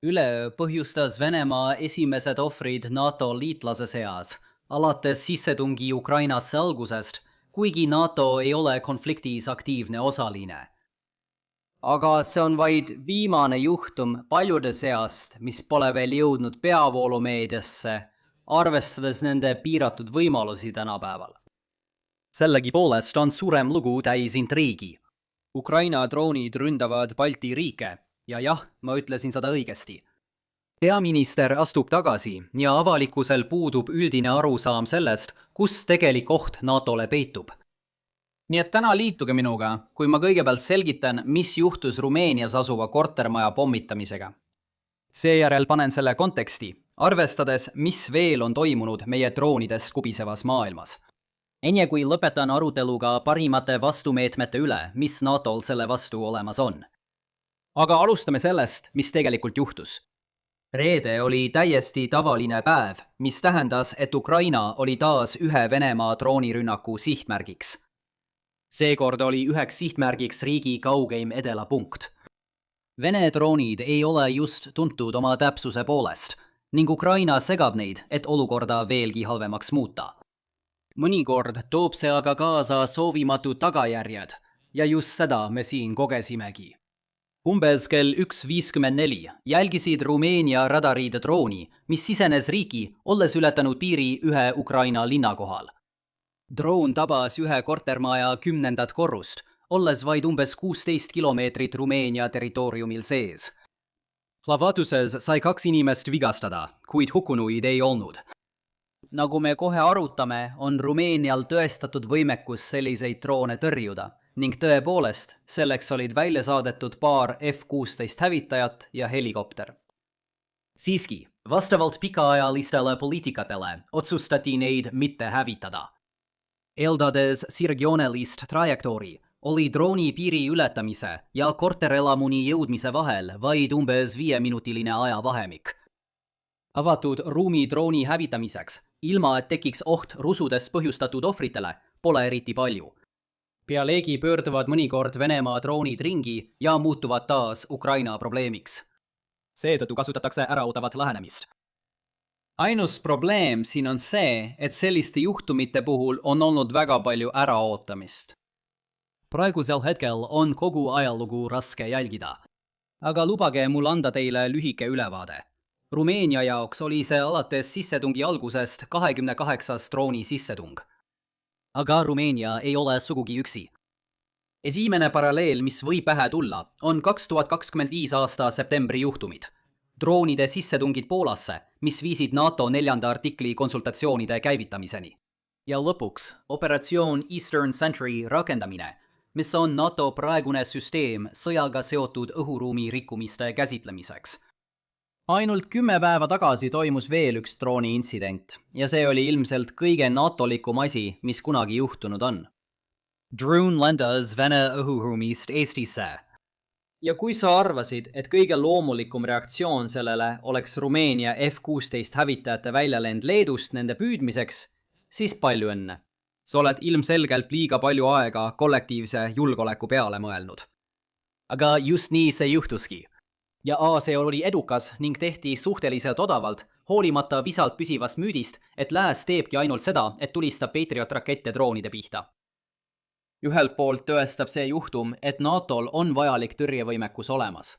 Üleöö põhjustas Venemaa esimesed ohvrid NATO liitlase seas, alates sissetungi Ukrainasse algusest, kuigi NATO ei ole konfliktis aktiivne osaline. Aga see on vaid viimane juhtum paljude seast, mis pole veel jõudnud peavoolumeediasse, arvestades nende piiratud võimalusi tänapäeval. Sellegipoolest on suurem lugu täis intriigi. Ukraina droonid ründavad Balti riike ja jah, ma ütlesin seda õigesti. Peaminister astub tagasi ja avalikkusel puudub üldine arusaam sellest, kus tegelik oht NATO-le peitub. Nii et täna liituge minuga, kui ma kõigepealt selgitan, mis juhtus Rumeenias asuva kortermaja pommitamisega. Seejärel panen selle konteksti, arvestades, mis veel on toimunud meie droonidest kubisevas maailmas. Enne kui lõpetan aruteluga parimate vastumeetmete üle, mis NATO-l selle vastu olemas on. Aga alustame sellest, mis tegelikult juhtus. Reede oli täiesti tavaline päev, mis tähendas, et Ukraina oli taas ühe Venemaa droonirünnaku sihtmärgiks. Seekord oli üheks sihtmärgiks riigi kaugeim edelapunkt. Vene droonid ei ole just tuntud oma täpsuse poolest ning Ukraina segab neid, et olukorda veelgi halvemaks muuta. Mõnikord toob see aga kaasa soovimatud tagajärjed ja just seda me siin kogesimegi. Umbes kell 1:54 jälgisid Rumeenia radarid drooni, mis sisenes riiki, olles ületanud piiri ühe Ukraina linna kohal. Droon tabas ühe kortermaja 10. korrust, olles vaid umbes 16 kilomeetrit Rumeenia territooriumil sees. Plahvatuses sai 2 inimest vigastada, kuid hukkunuid ei olnud. Nagu me kohe arutame, on Rumeenial tõestatud võimekus selliseid droone tõrjuda ning tõepoolest selleks olid välja saadetud paar F-16 hävitajat ja helikopter. Siiski, vastavalt pikaajalistele poliitikatele otsustati neid mitte hävitada. Eldades sirgjoonelist trajektoori oli drooni piiri ületamise ja korterelamuni jõudmise vahel vaid umbes 5-minutiline ajavahemik. Avatud ruumi drooni hävitamiseks, ilma et tekiks oht rusudest põhjustatud ohvritele, pole eriti palju. Pealegi pöörduvad mõnikord Venemaa droonid ringi ja muutuvad taas Ukraina probleemiks. Seetõttu kasutatakse äraootavat lähenemist. Ainus probleem siin on see, et selliste juhtumite puhul on olnud väga palju äraootamist. Praegusel hetkel on kogu ajalugu raske jälgida. Aga lubage mul anda teile lühike ülevaade. Rumeenia jaoks oli see alates sissetungi algusest 28. drooni sissetung. Aga Rumeenia ei ole sugugi üksi. Esimene paralleel, mis võib pähe tulla, on 2025 aasta septembri juhtumid. Droonide sissetungid Poolasse, mis viisid NATO 4. artikli konsultatsioonide käivitamiseni. Ja lõpuks operatsioon Eastern Sentry rakendamine, mis on NATO praegune süsteem sõjaga seotud õhuruumi rikkumiste käsitlemiseks. Ainult 10 päeva tagasi toimus veel üks drooni intsident ja see oli ilmselt kõige NATO-likum asi, mis kunagi juhtunud on. Drone lendas Vene õhuruumist Eestisse. Ja kui sa arvasid, et kõige loomulikum reaktsioon sellele oleks Rumeenia F-16 hävitajate väljalend Leedust nende püüdmiseks, siis palju õnne. Sa oled ilmselgelt liiga palju aega kollektiivse julgeoleku peale mõelnud. Aga just nii see juhtuski. Ja see oli edukas ning tehti suhteliselt odavalt, hoolimata visalt püsivast müüdist, et lääs teebki ainult seda, et tulistab Patriot-rakette droonide pihta. Ühelt poolt tõestab see juhtum, et NATOl on vajalik tõrjevõimekus olemas.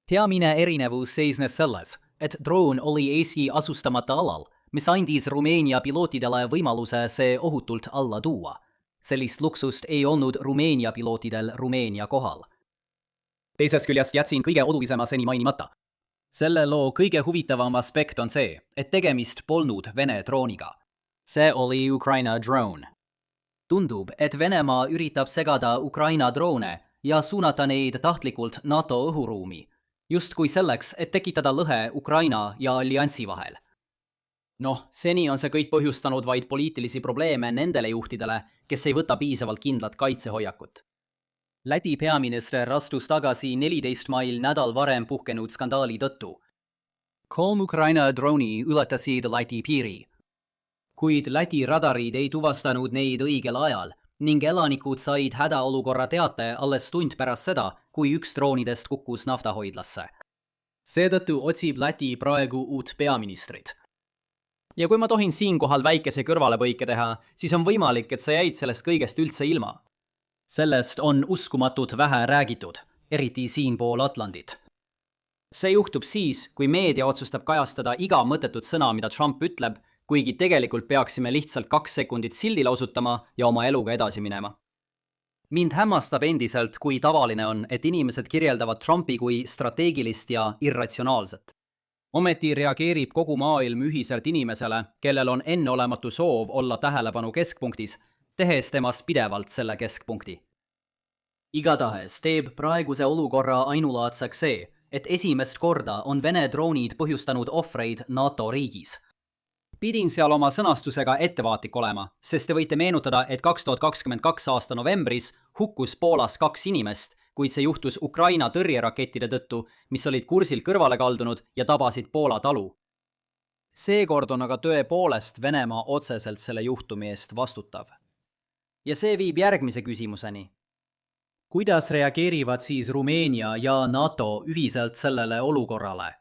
Peamine erinevus seisnes selles, et droon oli Eesti asustamata alal, mis andis Rumeenia pilootidele võimaluse see ohutult alla tuua. Sellist luksust ei olnud Rumeenia pilootidel Rumeenia kohal. Teisest küljest jätsin kõige olulisema seni mainimata. Selle loo kõige huvitavam aspekt on see, et tegemist polnud Vene drooniga. See oli Ukraina drone. Tundub, et Venemaa üritab segada Ukraina droone ja suunata neid tahtlikult NATO õhuruumi, justkui selleks, et tekitada lõhe Ukraina ja alliansi vahel. Seni on see kõik põhjustanud vaid poliitilisi probleeme nendele juhtidele, kes ei võta piisavalt kindlat kaitsehoiakut. Läti peaminister astus tagasi 14 mail nädal varem puhkenud skandaali tõttu. 3 Ukraina drooni ületasid Läti piiri. Kuid Läti radarid ei tuvastanud neid õigel ajal ning elanikud said hädaolukorra teate alles tund pärast seda, kui üks droonidest kukkus naftahoidlasse. Seetõttu otsib Läti praegu uut peaministrit. Ja kui ma tohin siinkohal väikese kõrvalepõike teha, siis on võimalik, et sa jäid sellest kõigest üldse ilma. Sellest on uskumatult vähe räägitud, eriti siinpool Atlandit. See juhtub siis, kui meedia otsustab kajastada iga mõttetut sõna, mida Trump ütleb, kuigi tegelikult peaksime lihtsalt 2 sekundit sildile osutama ja oma eluga edasi minema. Mind hämmastab endiselt, kui tavaline on, et inimesed kirjeldavad Trumpi kui strateegilist ja irratsionaalset. Ometi reageerib kogu maailm ühiselt inimesele, kellel on enneolematu soov olla tähelepanu keskpunktis, tehes temast pidevalt selle keskpunkti. Igatahes teeb praeguse olukorra ainulaadseks see, et esimest korda on Vene droonid põhjustanud ohvreid NATO riigis. Pidin seal oma sõnastusega ettevaatlik olema, sest te võite meenutada, et 2022 aasta novembris hukkus Poolas 2 inimest, kuid see juhtus Ukraina tõrjerakettide tõttu, mis olid kursilt kõrvale kaldunud ja tabasid Poola talu. Seekord on aga tõepoolest Venemaa otseselt selle juhtumi eest vastutav. Ja see viib järgmise küsimuseni. Kuidas reageerivad siis Rumeenia ja NATO ühiselt sellele olukorrale?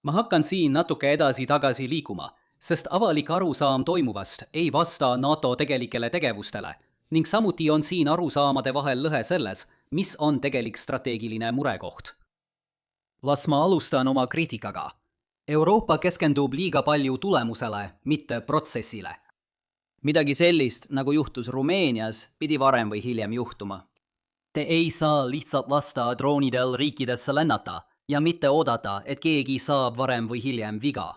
Ma hakkan siin natuke edasi-tagasi liikuma, sest avalik arusaam toimuvast ei vasta NATO tegelikele tegevustele ning samuti on siin arusaamade vahel lõhe selles, mis on tegelik strateegiline murekoht. Las ma alustan oma kriitikaga. Euroopa keskendub liiga palju tulemusele, mitte protsessile. Midagi sellist, nagu juhtus Rumeenias, pidi varem või hiljem juhtuma. Te ei saa lihtsalt lasta droonidel riikidesse lennata ja mitte oodata, et keegi saab varem või hiljem viga.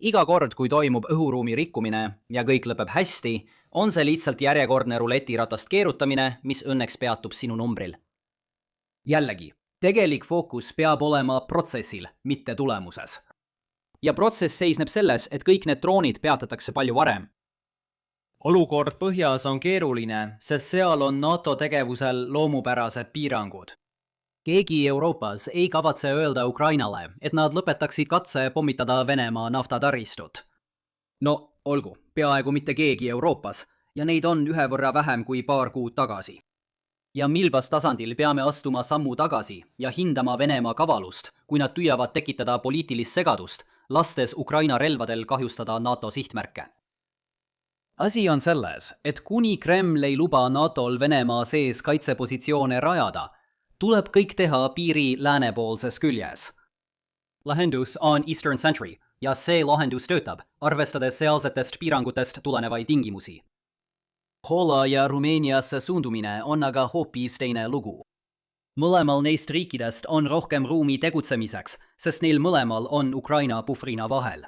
Iga kord, kui toimub õhuruumi rikkumine ja kõik lõpeb hästi, on see lihtsalt järjekordne ruletiratast keerutamine, mis õnneks peatub sinu numbril. Jällegi, tegelik fookus peab olema protsessil, mitte tulemuses. Ja protsess seisneb selles, et kõik need droonid peatatakse palju varem. Olukord põhjas on keeruline, sest seal on NATO tegevusel loomupärased piirangud. Keegi Euroopas ei kavatse öelda Ukrainale, et nad lõpetaksid katse pommitada Venemaa naftataristut. No, olgu, peaaegu mitte keegi Euroopas, ja neid on ühe võrra vähem kui paar kuud tagasi. Ja milbas tasandil peame astuma sammu tagasi ja hindama Venemaa kavalust, kui nad püüavad tekitada poliitilist segadust, lastes Ukraina relvadel kahjustada NATO sihtmärke. Asi on selles, et kuni Kreml ei luba NATOl Venemaa sees kaitsepositsioone rajada, tuleb kõik teha piiri läänepoolses küljes. Lahendus on Eastern Sentry ja see lahendus töötab, arvestades sealsetest piirangutest tulenevaid tingimusi. Poola ja Rumeeniasse suundumine on aga hoopis teine lugu. Mõlemal neist riikidest on rohkem ruumi tegutsemiseks, sest neil mõlemal on Ukraina puhvrina vahel.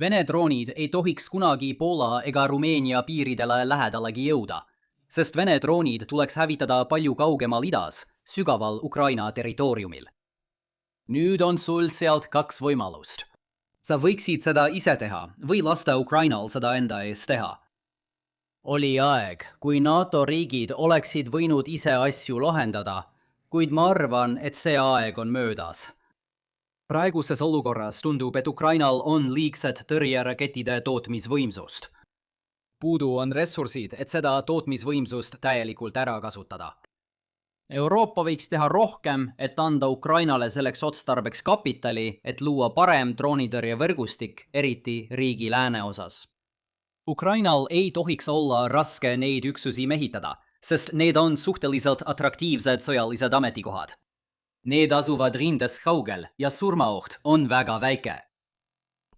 Vene droonid ei tohiks kunagi Poola ega Rumeenia piiridele lähedalegi jõuda, sest Vene droonid tuleks hävitada palju kaugemal idas, sügaval Ukraina territooriumil. Nüüd on sul sealt 2 võimalust. Sa võiksid seda ise teha või lasta Ukrainal seda enda eest teha. Oli aeg, kui NATO riigid oleksid võinud ise asju lahendada, kuid ma arvan, et see aeg on möödas. Praeguses olukorras tundub, et Ukrainal on liigset tõrjerakettide tootmisvõimsust. Puudu on ressursid, et seda tootmisvõimsust täielikult ära kasutada. Euroopa võiks teha rohkem, et anda Ukrainale selleks otstarbeks kapitali, et luua parem droonitõrjevõrgustik, eriti riigi lääneosas. Ukrainal ei tohiks olla raske neid üksusi mehitada, sest need on suhteliselt atraktiivsed sõjalised ametikohad. Need asuvad rindes kaugel ja surmaoht on väga väike.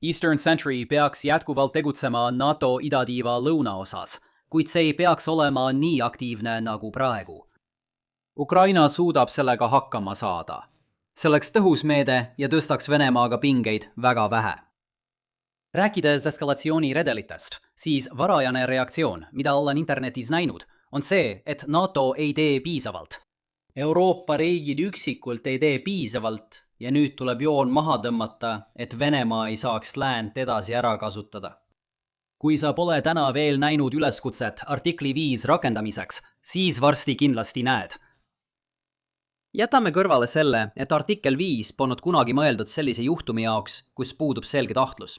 Eastern Sentry peaks jätkuvalt tegutsema NATO idatiiva lõunaosas, kuid see ei peaks olema nii aktiivne nagu praegu. Ukraina suudab sellega hakkama saada. See oleks tõhus meede ja tõstaks Venemaaga pingeid väga vähe. Rääkides eskalatsiooniredelitest, siis varajane reaktsioon, mida olen internetis näinud, on see, et NATO ei tee piisavalt. Euroopa riigid üksikult ei tee piisavalt ja nüüd tuleb joon maha tõmmata, et Venemaa ei saaks läänt edasi ära kasutada. Kui sa pole täna veel näinud üleskutset artikli 5 rakendamiseks, siis varsti kindlasti näed. Jätame kõrvale selle, et artikkel 5 polnud kunagi mõeldud sellise juhtumi jaoks, kus puudub selge tahtlus.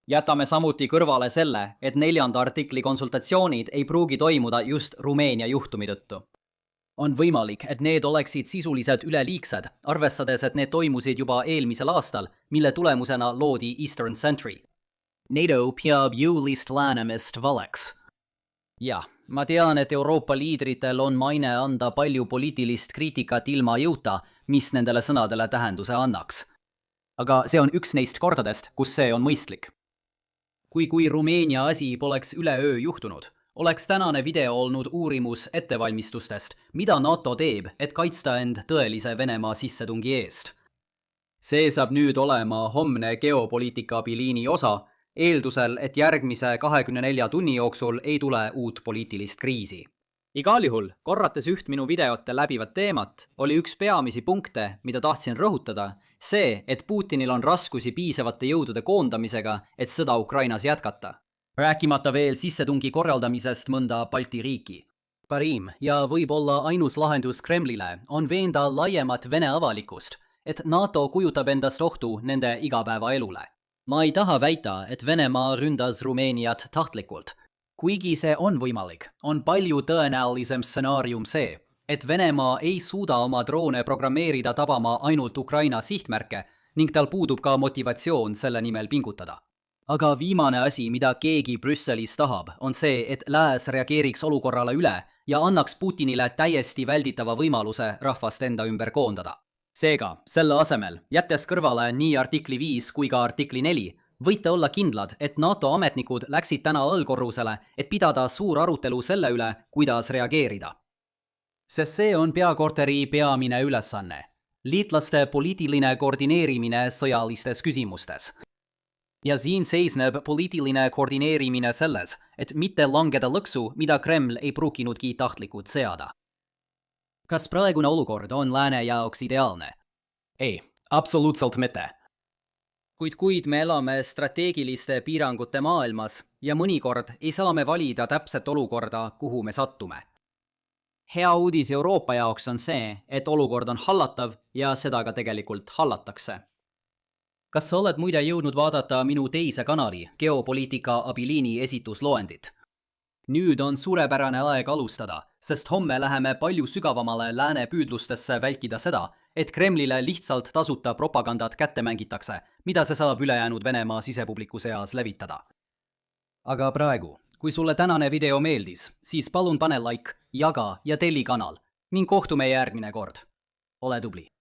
Jätame samuti kõrvale selle, et 4. artikli konsultatsioonid ei pruugi toimuda just Rumeenia juhtumi tõttu. On võimalik, et need oleksid sisuliselt üleliigsed, arvestades, et need toimusid juba eelmisel aastal, mille tulemusena loodi Eastern Sentry. NATO peab jõulist läänemist valeks. Jah, ma tean, et Euroopa liidritel on maine anda palju poliitilist kriitikat ilma jõuta, mis nendele sõnadele tähenduse annaks. Aga see on üks neist kordadest, kus see on mõistlik. Kui Rumeenia asi poleks üleöö juhtunud, oleks tänane video olnud uurimus ettevalmistustest, mida NATO teeb, et kaitsta end tõelise Venemaa sissetungi eest. See saab nüüd olema homne geopoliitika abiliini osa, eeldusel, et järgmise 24 tunni jooksul ei tule uut poliitilist kriisi. Igal juhul, korrates üht minu videote läbivat teemat, oli üks peamisi punkte, mida tahtsin rõhutada, see, et Putinil on raskusi piisavate jõudude koondamisega, et sõda Ukrainas jätkata. Rääkimata veel sissetungi korraldamisest mõnda Balti riiki. Parim ja võib-olla ainus lahendus Kremlile on veenda laiemat Vene avalikkust, et NATO kujutab endast ohtu nende igapäevaelule. Ma ei taha väita, et Venemaa ründas Rumeeniat tahtlikult. Kuigi see on võimalik, on palju tõenäolisem stsenaarium see, et Venemaa ei suuda oma droone programmeerida tabama ainult Ukraina sihtmärke ning tal puudub ka motivatsioon selle nimel pingutada. Aga viimane asi, mida keegi Brüsselis tahab, on see, et lääs reageeriks olukorrale üle ja annaks Putinile täiesti välditava võimaluse rahvast enda ümber koondada. Seega, selle asemel, jättes kõrvale nii artikli 5 kui ka artikli 4, võite olla kindlad, et NATO ametnikud läksid täna allkorrusele, et pidada suur arutelu selle üle, kuidas reageerida. Sest see on peakorteri peamine ülesanne. Liitlaste poliitiline koordineerimine sõjalistes küsimustes. Ja siin seisneb poliitiline koordineerimine selles, et mitte langeda lõksu, mida Kreml ei pruukinudki tahtlikult seada. Kas praegune olukord on lääne jaoks ideaalne? Ei, absoluutselt mitte. Kuid me elame strateegiliste piirangute maailmas ja mõnikord ei saa me valida täpset olukorda, kuhu me sattume. Hea uudis Euroopa jaoks on see, et olukord on hallatav ja seda ka tegelikult hallatakse. Kas sa oled muide jõudnud vaadata minu teise kanali, geopoliitika abiliini esitusloendit? Nüüd on suurepärane aeg alustada, sest homme läheme palju sügavamale lääne püüdlustesse vältida seda, et Kremlile lihtsalt tasuta propagandat kätte mängitakse, mida see saab ülejäänud Venemaa sisepubliku seas levitada. Aga praegu, kui sulle tänane video meeldis, siis palun pane like, jaga ja telli kanal ning kohtume järgmine kord. Ole tubli!